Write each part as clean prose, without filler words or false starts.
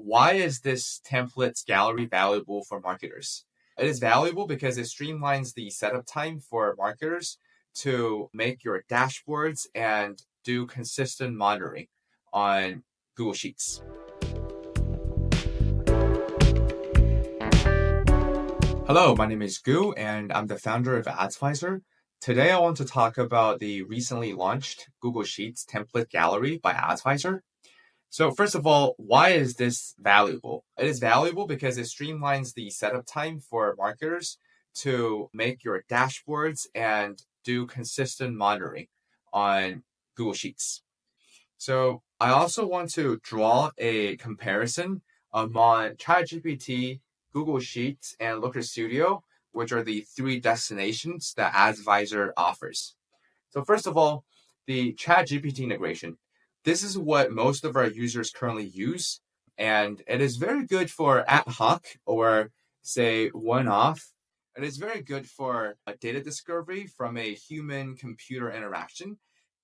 why is this templates gallery valuable for marketers? It is valuable because it streamlines the setup time for marketers to make your dashboards and do consistent monitoring on Google Sheets. Hello, my name is Gu, and I'm the founder of Adzviser. Today, I want to talk about the recently launched Google Sheets template gallery by Adzviser. So first of all, why is this valuable? It is valuable because it streamlines the setup time for marketers to make your dashboards and do consistent monitoring on Google Sheets. So I also want to draw a comparison among ChatGPT, Google Sheets, and Looker Studio, which are the three destinations that Adzviser offers. So first of all, the ChatGPT integration. This is what most of our users currently use, and it is very good for ad hoc or say one-off. It is very good for data discovery from a human-computer interaction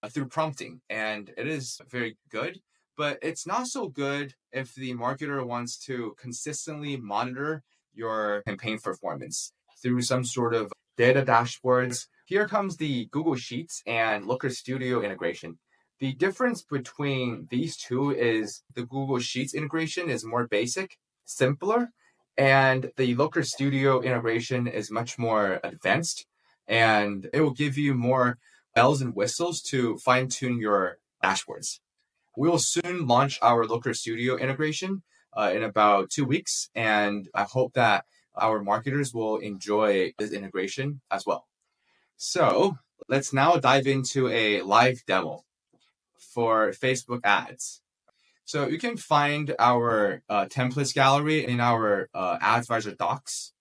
through prompting, and it is very good. But it's not so good if the marketer wants to consistently monitor your campaign performance through some sort of data dashboards. Here comes the Google Sheets and Looker Studio integration. The difference between these two is the Google Sheets integration is more basic, simpler, and the Looker Studio integration is much more advanced, and it will give you more bells and whistles to fine-tune your dashboards. We will soon launch our Looker Studio integration in about 2 weeks, and I hope that our marketers will enjoy this integration as well. So let's now dive into a live demo for Facebook ads. So you can find our templates gallery in our Adzviser docs.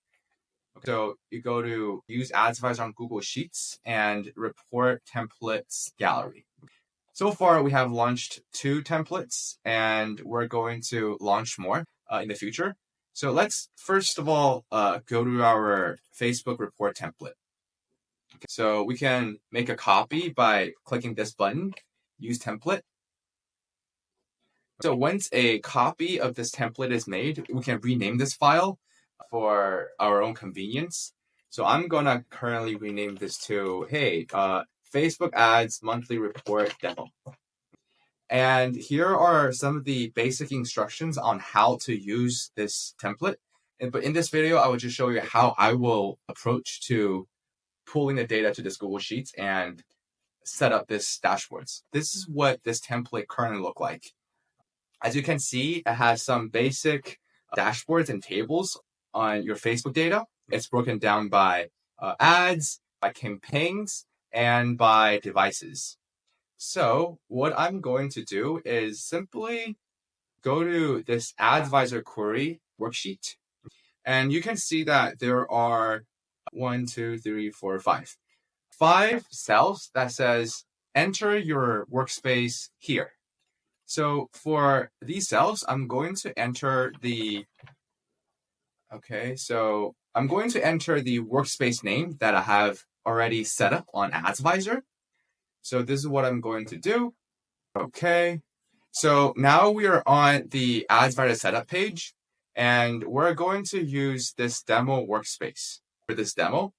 So you go to use Adzviser on Google Sheets and report templates gallery. So far, we have launched 2 templates, and we're going to launch more in the future. So let's first of all go to our Facebook report template. Okay, so we can make a copy by clicking this button, Use Template. So once a copy of this template is made, we can rename this file for our own convenience. So I'm going to currently rename this to, hey, Facebook Ads Monthly Report Demo. And here are some of the basic instructions on how to use this template. But in this video, I will just show you how I will approach to pulling the data to this Google Sheets and set up this dashboards. This is what this template currently look like. As you can see, it has some basic dashboards and tables on your Facebook data. It's broken down by ads, by campaigns, and by devices. So what I'm going to do is simply go to this adzviserQuery worksheet. And you can see that there are 5 cells that says enter your workspace here. So for these cells, I'm going to enter the workspace name that I have already set up on Adzviser. So this is what I'm going to do. Okay. So now we are on the Adzviser setup page, and we're going to use this demo workspace for this demo.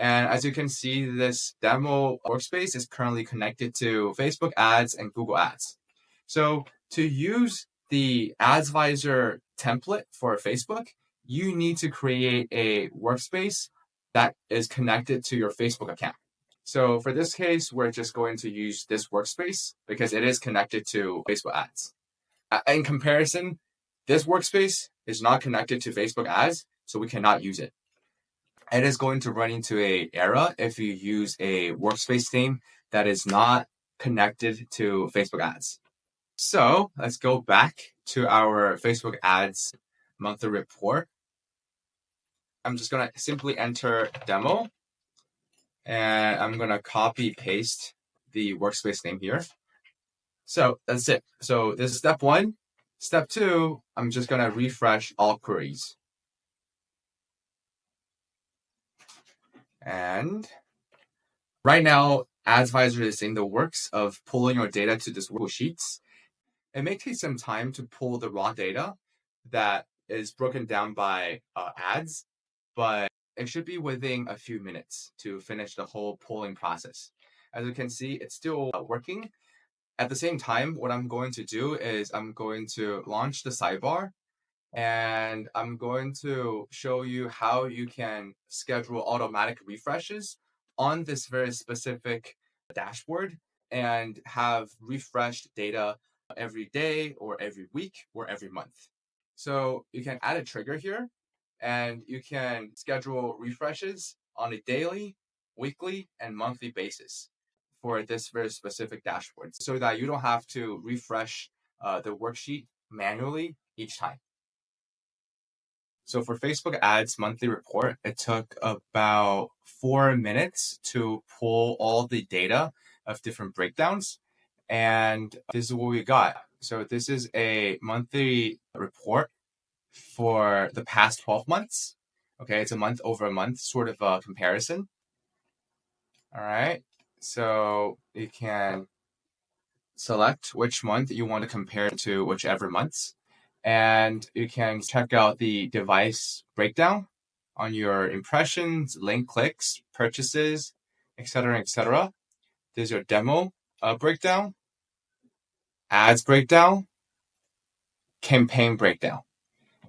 And as you can see, this demo workspace is currently connected to Facebook ads and Google ads. So to use the Adzviser template for Facebook, you need to create a workspace that is connected to your Facebook account. So for this case, we're just going to use this workspace because it is connected to Facebook ads. In comparison, this workspace is not connected to Facebook ads, so we cannot use it. It is going to run into an error if you use a workspace name that is not connected to Facebook ads. So let's go back to our Facebook ads monthly report. I'm just going to simply enter demo, and I'm going to copy paste the workspace name here. So that's it. So this is step 1. Step 2, I'm just going to refresh all queries. And right now, Adzviser is in the works of pulling your data to this Google Sheets. It may take some time to pull the raw data, that is broken down by ads, but it should be within a few minutes to finish the whole polling process. As you can see, it's still working. At the same time, what I'm going to do is I'm going to launch the sidebar and I'm going to show you how you can schedule automatic refreshes on this very specific dashboard and have refreshed data every day or every week or every month. So you can add a trigger here and you can schedule refreshes on a daily, weekly, and monthly basis for this very specific dashboard so that you don't have to refresh the worksheet manually each time. So for Facebook ads monthly report, it took about 4 minutes to pull all the data of different breakdowns. And this is what we got. So this is a monthly report for the past 12 months. Okay, it's a month over a month sort of a comparison. All right, so you can select which month you want to compare to whichever months. And you can check out the device breakdown on your impressions, link clicks, purchases, etc., etc. There's your demo breakdown, ads breakdown, campaign breakdown.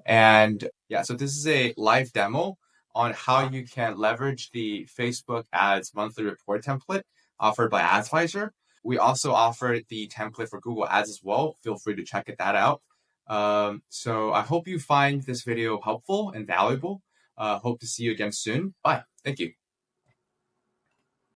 And yeah, so this is a live demo on how you can leverage the Facebook ads monthly report template offered by Adzviser. We also offer the template for Google Ads as well. Feel free to check that out. So I hope you find this video helpful and valuable. Hope to see you again soon. Bye. Thank you.